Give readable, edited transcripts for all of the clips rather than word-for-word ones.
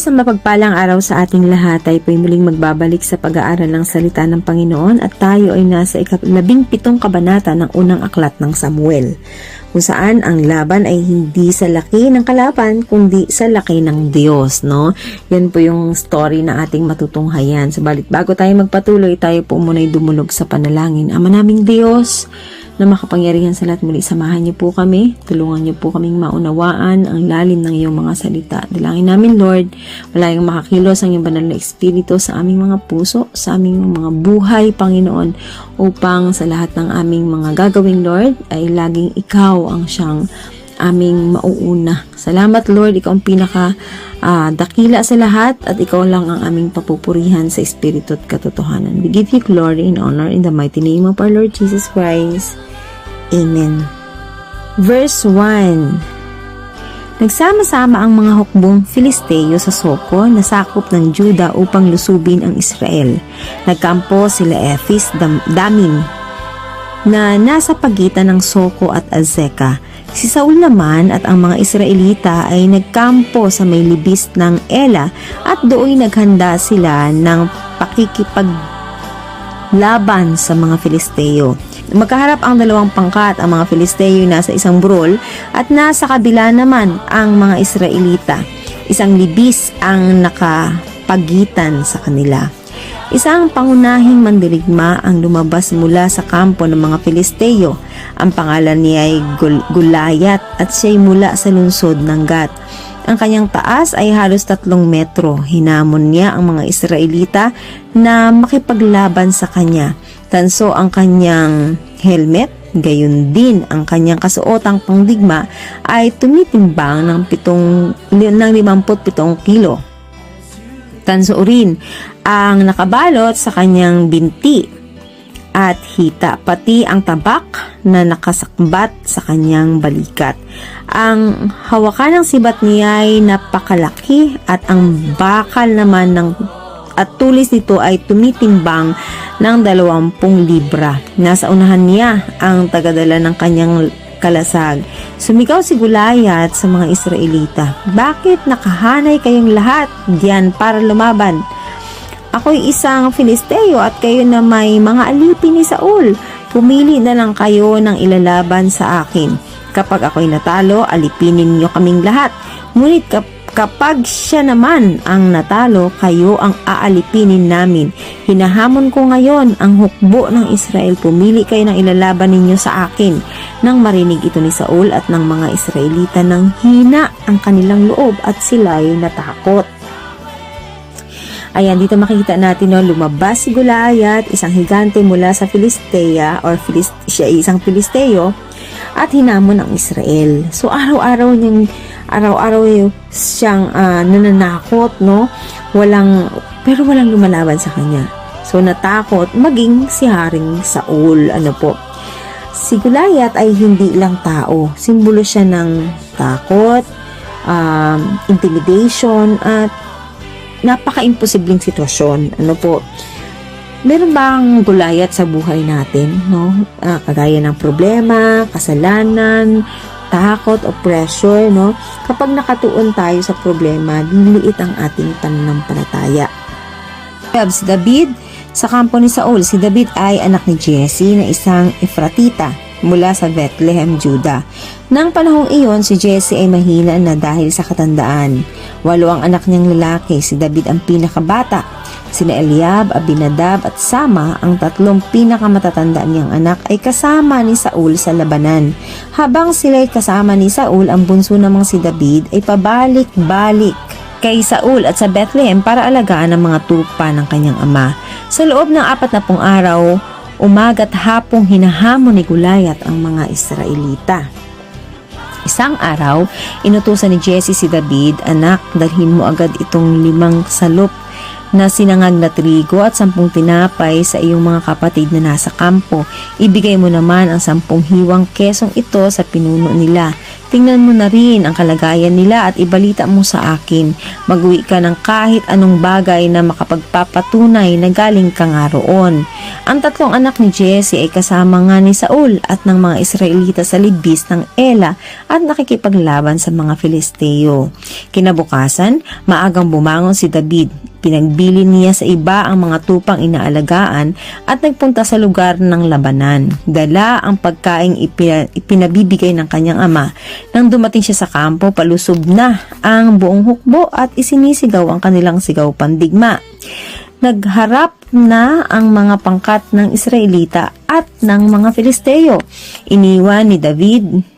Isang mapagpalang araw sa ating lahat. Tayo po'y muling magbabalik sa pag-aaral ng salita ng Panginoon at tayo ay nasa 17 kabanata ng unang aklat ng Samuel, kung saan ang laban ay hindi sa laki ng kalaban kundi sa laki ng Diyos, no? Yan po yung story na ating matutunghayan. Subalit bago tayo magpatuloy, tayo po muna'y dumulog sa panalangin. Ama naming Diyos na makapangyarihan sa lahat, muli samahan niyo po kami, tulungan niyo po kaming maunawaan ang lalim ng iyong mga salita. Dalangin namin, Lord, walang makakilos ang iyong banal na Espiritu sa aming mga puso, sa aming mga buhay, Panginoon, upang sa lahat ng aming mga gagawing, Lord, ay laging ikaw ang siyang aming mauuna. Salamat, Lord, ikaw ang pinaka dakila sa lahat at ikaw lang ang aming papupurihan sa Espiritu at katotohanan. We give you glory and honor in the mighty name of our Lord Jesus Christ. Amen. Verse 1. Nagsama-sama ang mga hukbong Filisteo sa Soko na sakop ng Juda upang lusubin ang Israel. Nagkampo sila Ephis Damim na nasa pagitan ng Soko at Azekah. Si Saul naman at ang mga Israelita ay nagkampo sa may libis ng Ela at doon naghanda sila ng pakikipaglaban sa mga Filisteo. Magkaharap ang dalawang pangkat, ang mga Filisteo nasa isang burol at nasa kabila naman ang mga Israelita. Isang libis ang nakapagitan sa kanila. Isang pangunahing mandirigma ang lumabas mula sa kampo ng mga Filisteo. Ang pangalan niya ay Gulayat at siya'y mula sa lungsod ng Gat. Ang kanyang taas ay halos 3 metro. Hinamon niya ang mga Israelita na makipaglaban sa kanya. Tanso ang kanyang helmet, gayon din ang kanyang kasuotang pangdigma ay tumitimbang ng 57 kilo. Tanso rin ang nakabalot sa kanyang binti at hita, pati ang tabak na nakasakbat sa kanyang balikat. Ang hawakan ng sibat niya ay napakalaki at ang bakal naman at tulis nito ay tumitimbang ng 20 libra. Nasa unahan niya ang tagadala ng kanyang kalasag. Sumigaw si Gulayat sa mga Israelita, "Bakit nakahanay kayong lahat diyan para lumaban? Ako'y isang Filisteo at kayo na may mga alipin ni Saul. Pumili na lang kayo ng ilalaban sa akin. Kapag ako'y natalo, alipinin niyo kaming lahat. Ngunit kapag siya naman ang natalo, kayo ang aalipinin namin. Hinahamon ko ngayon ang hukbo ng Israel. Pumili kayo ng ilalaban ninyo sa akin." Nang marinig ito ni Saul at ng mga Israelita, nang hina ang kanilang loob at sila'y natakot. Ayan, dito makikita natin, no, lumabas si Gulayat, isang higante mula sa Filistea, siya isang Filisteo, at hinamon ang Israel. So araw-araw siyang nananakot, no? Pero walang lumalaban sa kanya. So natakot maging si Haring Saul. Si Gulayat ay hindi lang tao. Simbolo siya ng takot, intimidation, at napaka-imposibleng sitwasyon. Meron bang Gulayat sa buhay natin, no? Kagaya ng problema, kasalanan, takot o pressure, no? Kapag nakatuon tayo sa problema, liliit ang ating pananampalataya. Si David sa kampo ni Saul. Si David ay anak ni Jesse na isang Efratita mula sa Bethlehem, Juda. Nang panahong iyon, si Jesse ay mahina na dahil sa katandaan. 8 ang anak niyang lalaki. Si David ang pinakabata. Sina Eliab, Abinadab at Sama, ang 3 pinakamatatanda niyang anak, ay kasama ni Saul sa labanan. Habang sila'y kasama ni Saul, ang bunso namang si David ay pabalik-balik kay Saul at sa Bethlehem para alagaan ang mga tupa ng kanyang ama. Sa loob ng 40 araw, umaga't hapong hinahamon ni Gulayat ang mga Israelita. Isang araw, inutusan ni Jesse si David, "Anak, dalhin mo agad itong 5 salop na sinangag na trigo at 10 tinapay sa iyong mga kapatid na nasa kampo. Ibigay mo naman ang 10 hiwang kesong ito sa pinuno nila. Tingnan mo na rin ang kalagayan nila at ibalita mo sa akin. Mag-uwi ka ng kahit anong bagay na makapagpapatunay na galing ka nga roon. Ang 3 anak ni Jesse ay kasama nga ni Saul at ng mga Israelita sa libis ng Ela at nakikipaglaban sa mga Filisteo. Kinabukasan, maagang bumangon si David. Pinagbili niya sa iba ang mga tupang inaalagaan at nagpunta sa lugar ng labanan. Dala ang pagkaing ipinabibigay ng kanyang ama. Nang dumating siya sa kampo, palusob na ang buong hukbo at isinisigaw ang kanilang sigaw pandigma. Nagharap na ang mga pangkat ng Israelita at ng mga Filisteo. Iniwan ni David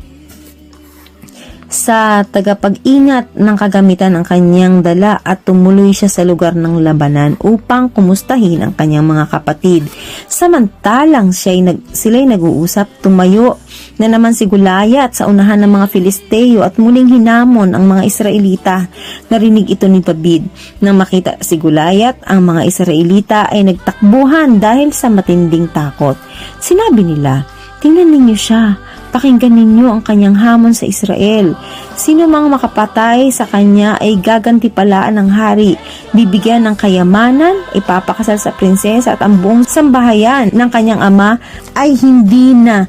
sa tagapag-ingat ng kagamitan ng kanyang dala at tumuloy siya sa lugar ng labanan upang kumustahin ang kanyang mga kapatid. Samantalang sila'y nag-uusap, tumayo na naman si Goliath sa unahan ng mga Filisteo at muling hinamon ang mga Israelita. Narinig ito ni David. Nang makita si Goliath, ang mga Israelita ay nagtakbuhan dahil sa matinding takot. Sinabi nila, "Tingnan ninyo siya. Pakinggan ninyo ang kanyang hamon sa Israel. Sino mang makapatay sa kanya ay gagantipalaan ng hari, bibigyan ng kayamanan, ipapakasal sa prinsesa at ang buong sambahayan ng kanyang ama ay hindi na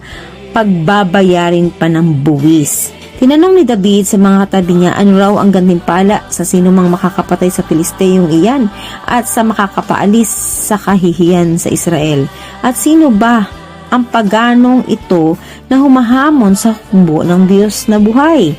pagbabayarin pa ng buwis." Tinanong ni David sa mga katabi niya ano raw ang gantimpala sa sino mang makakapatay sa Filisteyong iyan at sa makakapaalis sa kahihiyan sa Israel. At sino ba ang paganong ito na humahamon sa hukbo ng Diyos na buhay?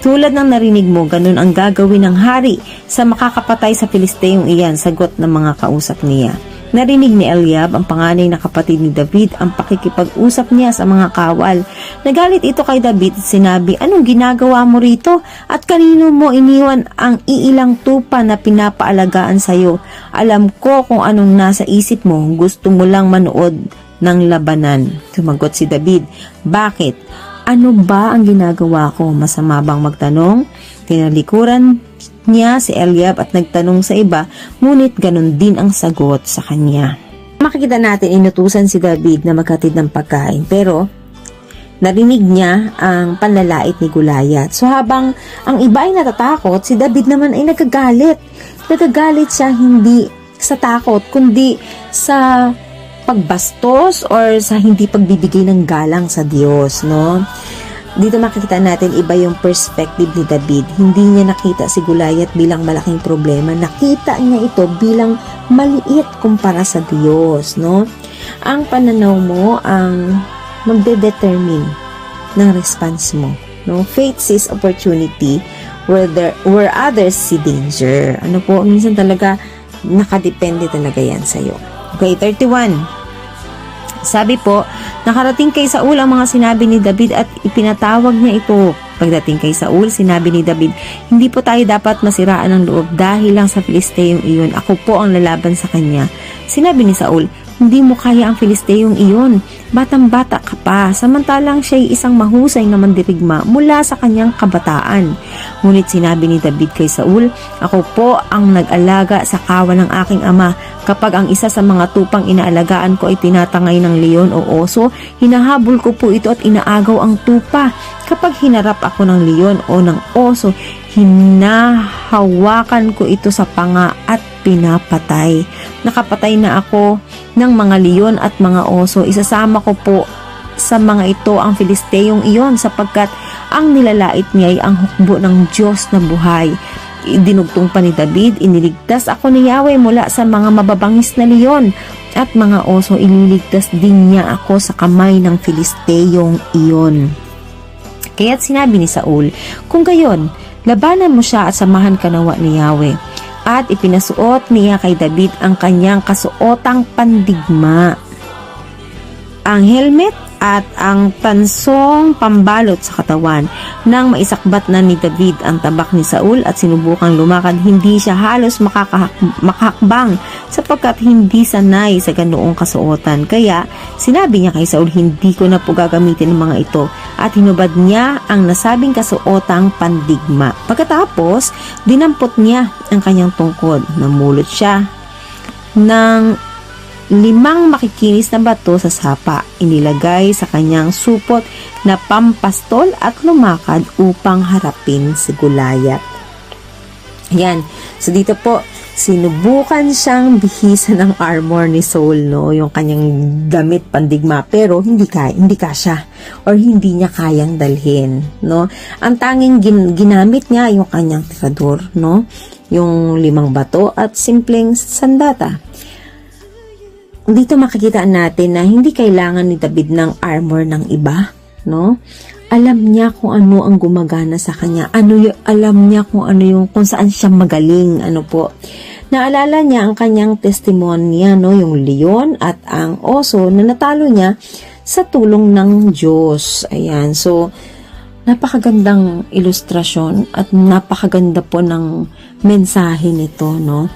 Tulad ng narinig mo, ganun ang gagawin ng hari sa makakapatay sa Filisteyong iyan, sagot ng mga kausap niya. Narinig ni Eliab, ang panganay na kapatid ni David, ang pakikipag-usap niya sa mga kawal. Nagalit ito kay David at sinabi, "Anong ginagawa mo rito? At kanino mo iniwan ang iilang tupa na pinapaalagaan sa'yo? Alam ko kung anong nasa isip mo, gusto mo lang manood ng labanan." Sumagot si David, "Bakit? Ano ba ang ginagawa ko? Masama bang magtanong?" Tinalikuran niya si Eliab at nagtanong sa iba, ngunit ganun din ang sagot sa kanya. Makikita natin inutusan si David na maghatid ng pagkain, pero narinig niya ang panlalait ni Goliath. So habang ang iba ay natatakot, si David naman ay nagagalit. Nagagalit siya hindi sa takot, kundi sa pagbastos or sa hindi pagbibigay ng galang sa Diyos, no? Dito makikita natin iba yung perspective ni David. Hindi niya nakita si Goliath bilang malaking problema. Nakita niya ito bilang maliit kumpara sa Diyos, no? Ang pananaw mo ang magde-determine ng response mo, no? Faith sees opportunity where others see danger. Ano po, minsan talaga nakadepende talaga yan sa'yo. Okay, 31. Sabi po, nakarating kay Saul ang mga sinabi ni David at ipinatawag niya ito. Pagdating kay Saul, sinabi ni David, "Hindi po tayo dapat masiraan ng loob dahil lang sa Filisteyong iyon. Ako po ang lalaban sa kanya." Sinabi ni Saul, "Hindi mo kaya ang Filisteyong iyon. Batang-bata ka pa, samantalang siya'y isang mahusay na mandirigma mula sa kanyang kabataan." Ngunit sinabi ni David kay Saul, "Ako po ang nag-alaga sa kawan ng aking ama. Kapag ang isa sa mga tupang inaalagaan ko ay tinatangay ng leon o oso, hinahabol ko po ito at inaagaw ang tupa. Kapag hinarap ako ng leon o ng oso, hinahawakan ko ito sa panga at pinapatay. Nakapatay na ako ng mga leon at mga oso. Isasama ko po sa mga ito ang Filisteyong iyon sapagkat ang nilalait niya ay ang hukbo ng Diyos na buhay." Dinugtong pa ni David, "Iniligtas ako ni Yahweh mula sa mga mababangis na leon at mga oso. Ililigtas din niya ako sa kamay ng Filisteyong iyon." Kaya't sinabi ni Saul, "Kung gayon, labanan mo siya at samahan ka nawa ni Yahweh." At ipinasuot niya kay David ang kanyang kasuotang pandigma, ang helmet at ang tansong pambalot sa katawan. Nang maisakbat na ni David ang tabak ni Saul at sinubukang lumakad, hindi siya halos makahakbang sapagkat hindi sanay sa ganoong kasuotan. Kaya sinabi niya kay Saul, "Hindi ko na po gagamitin ang mga ito." At hinubad niya ang nasabing kasuotang pandigma. Pagkatapos, dinampot niya ang kanyang tungkod. Namulot siya ng 5 makikinis na bato sa sapa. Inilagay sa kanyang supot na pampastol at lumakad upang harapin si Goliath. Yan. So dito po, sinubukan siyang bihisan ng armor ni Saul, no? Yung kanyang damit pandigma, pero hindi kasya or hindi niya kayang dalhin, no? Ang tanging ginamit niya yung kanyang tirador, no? Yung 5 bato at simpleng sandata. Dito makikita natin na hindi kailangan ni David ng armor ng iba, no? Alam niya kung ano ang gumagana sa kanya. Alam niya kung saan siya magaling, ano po. Naalala niya ang kanyang testimonya, no? Yung leon at ang oso na natalo niya sa tulong ng Diyos. Ayan. So, napakagandang ilustrasyon at napakaganda po ng mensahe nito, no?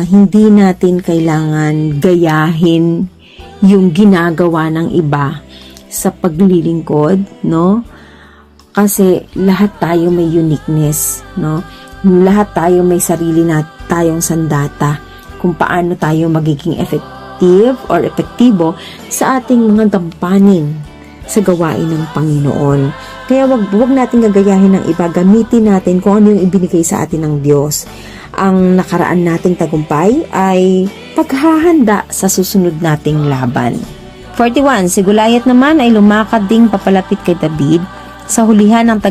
Hindi natin kailangan gayahin yung ginagawa ng iba sa paglilingkod, no? Kasi lahat tayo may uniqueness, no? Lahat tayo may sarili na tayong sandata kung paano tayo magiging effective or epektibo sa ating mga dampanin sa gawain ng Panginoon. Kaya wag natin gagayahin ng iba, gamitin natin kung ano yung ibinigay sa atin ng Diyos. Ang nakaraan nating tagumpay ay paghahanda sa susunod nating laban. 41. Si Goliath naman ay lumakad ding papalapit kay David sa hulihan ng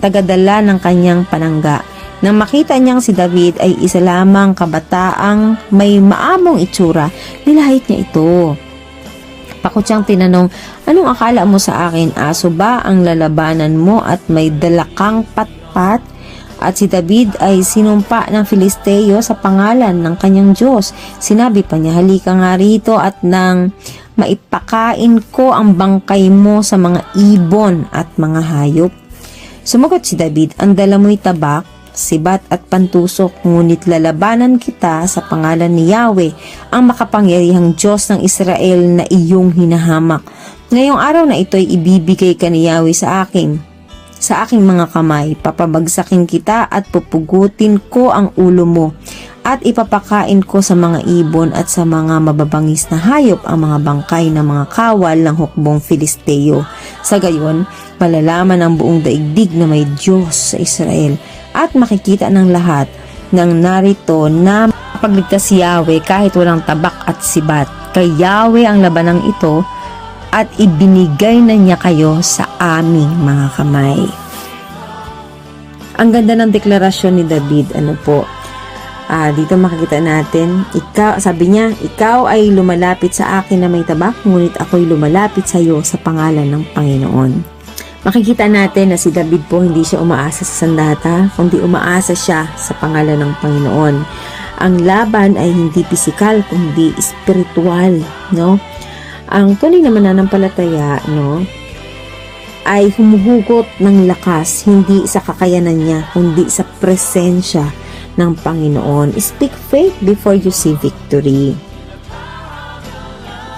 tagadala ng kanyang panangga. Nang makita niyang si David ay isa lamang kabataang may maamong itsura, nilahit niya ito. Pakot siyang tinanong, anong akala mo sa akin? Aso ba ang lalabanan mo at may dalakang patpat? At si David ay sinumpa ng Filisteo sa pangalan ng kanyang Diyos. Sinabi pa niya, halika nga rito at nang maipakain ko ang bangkay mo sa mga ibon at mga hayop. Sumagot si David, ang dala mo'y tabak, sibat at pantusok, ngunit lalabanan kita sa pangalan ni Yahweh, ang makapangyarihang Diyos ng Israel na iyong hinahamak. Ngayong araw na ito'y ibibigay ka ni Yahweh sa aking mga kamay, papabagsakin kita at pupugutin ko ang ulo mo at ipapakain ko sa mga ibon at sa mga mababangis na hayop ang mga bangkay ng mga kawal ng hukbong Filisteo. Sa gayon, malalaman ng buong daigdig na may Diyos sa Israel at makikita ng lahat ng narito na pagligtas si Yahweh kahit walang tabak at sibat. Kay Yahweh ang labanang ito at ibinigay na niya kayo sa aming mga kamay. Ang ganda ng deklarasyon ni David, ano po. Dito makikita natin, sabi niya, ikaw ay lumalapit sa akin na may tabak, ngunit ako'y lumalapit sa iyo sa pangalan ng Panginoon. Makikita natin na si David po hindi siya umaasa sa sandata, kundi umaasa siya sa pangalan ng Panginoon. Ang laban ay hindi pisikal, kundi spiritual, no? Ang tunay na mananampalataya, no, ay humuhugot ng lakas, hindi sa kakayanan niya, kundi sa presensya ng Panginoon. Speak faith before you see victory.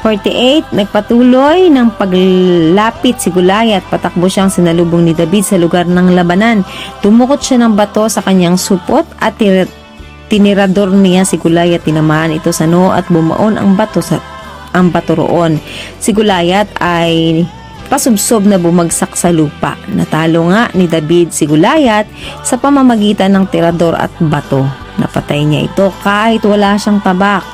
48. Nagpatuloy ng paglapit si Goliath. Patakbo siyang sinalubong ni David sa lugar ng labanan. Tumukot siya ng bato sa kanyang supot at tinirador niya si Goliath. Tinamaan ito sa noo at bumaon ang bato roon. Si Goliath ay pasubsob na bumagsak sa lupa. Natalo nga ni David si Goliath sa pamamagitan ng tirador at bato. Napatay niya ito kahit wala siyang tabak.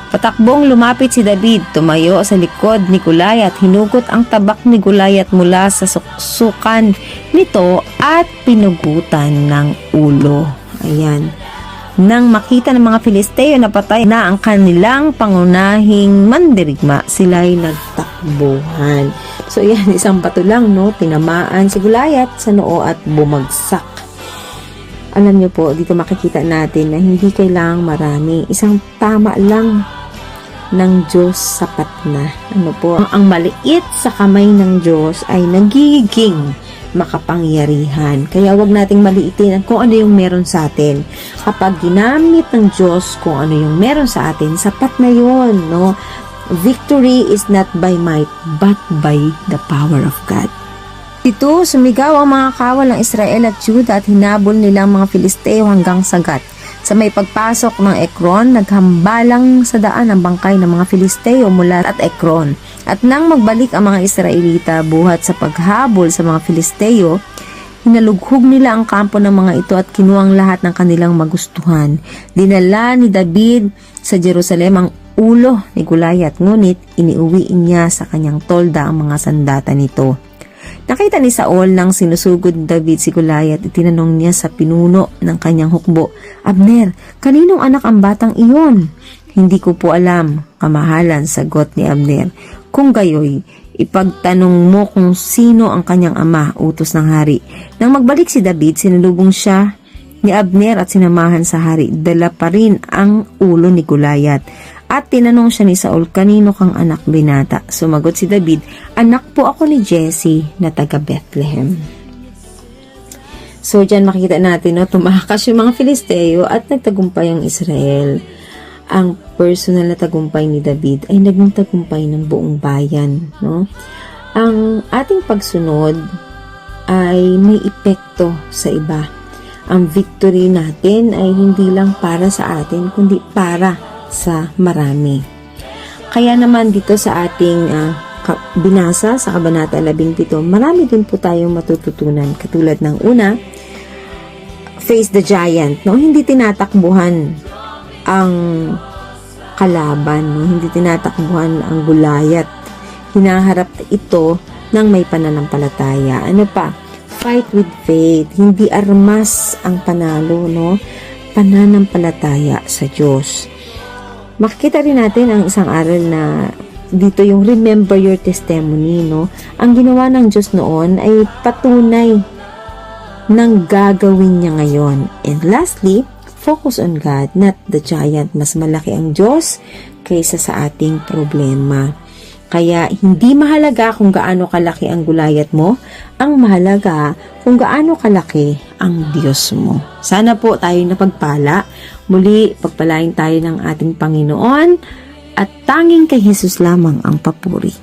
Patakbong lumapit si David, tumayo sa likod ni Goliath, hinugot ang tabak ni Goliath mula sa suksukan nito at pinugutan ng ulo. Ayan. Nang makita ng mga Filisteo na patay na ang kanilang pangunahing mandirigma, sila'y nagtakbuhan. So yan, isang bato lang, no? Tinamaan si Goliath sa noo at bumagsak. Alam niyo po, dito makikita natin na hindi kailangang marami. Isang tama lang ng Diyos sapat na. Ano po? Ang maliit sa kamay ng Diyos ay nagiging makapangyarihan. Kaya wag nating maliitin kung ano yung meron sa atin. Kapag ginamit ng Diyos kung ano yung meron sa atin, sapat na yun, no? Victory is not by might, but by the power of God. Ito, sumigaw ang mga kawal ng Israel at Judah at hinabol nilang mga Filisteo hanggang sa Gat. Sa may pagpasok ng Ekron, naghambalang sa daan ang bangkay ng mga Filisteo mula at Ekron. At nang magbalik ang mga Israelita buhat sa paghabol sa mga Filisteo, hinalughog nila ang kampo ng mga ito at kinuha lahat ng kanilang magustuhan. Dinala ni David sa Jerusalem ang ulo ni Goliath, ngunit iniuwi niya sa kanyang tolda ang mga sandata nito. Nakita ni Saul nang sinusugod ni David si Goliath, itinanong niya sa pinuno ng kanyang hukbo, "Abner, kaninong anak ang batang iyon?" "Hindi ko po alam, kamahalan," sagot ni Abner. "Kung gayoy, ipagtanong mo kung sino ang kanyang ama," utos ng hari. Nang magbalik si David, sinalubong siya ni Abner at sinamahan sa hari. Dala pa rin ang ulo ni Goliath. At tinanong siya ni Saul, "Kanino kang anak, binata?" Sumagot si David, "Anak po ako ni Jesse na taga Bethlehem." So, dyan makikita natin, no, tumakas yung mga Filisteo at nagtagumpay ang Israel. Ang personal na tagumpay ni David ay naging tagumpay ng buong bayan. No? Ang ating pagsunod ay may epekto sa iba. Ang victory natin ay hindi lang para sa atin, kundi para sa marami. Kaya naman dito sa ating binasa sa Kabanata 17, marami din po tayong matututunan. Katulad ng una, face the giant. No? Hindi tinatakbuhan ang kalaban. No? Hindi tinatakbuhan ang Goliath. Hinaharap ito ng may pananampalataya. Ano pa? Fight with faith. Hindi armas ang panalo. No? Pananampalataya sa Diyos. Makikita rin natin ang isang aral na dito yung remember your testimony, no? Ang ginawa ng Diyos noon ay patunay ng gagawin niya ngayon. And lastly, focus on God, not the giant. Mas malaki ang Diyos kaysa sa ating problema. Kaya hindi mahalaga kung gaano kalaki ang Goliath mo, ang mahalaga kung gaano kalaki ang Diyos mo. Sana po tayo napagpala. Muli, pagpalain tayo ng ating Panginoon at tanging kay Jesus lamang ang papuri.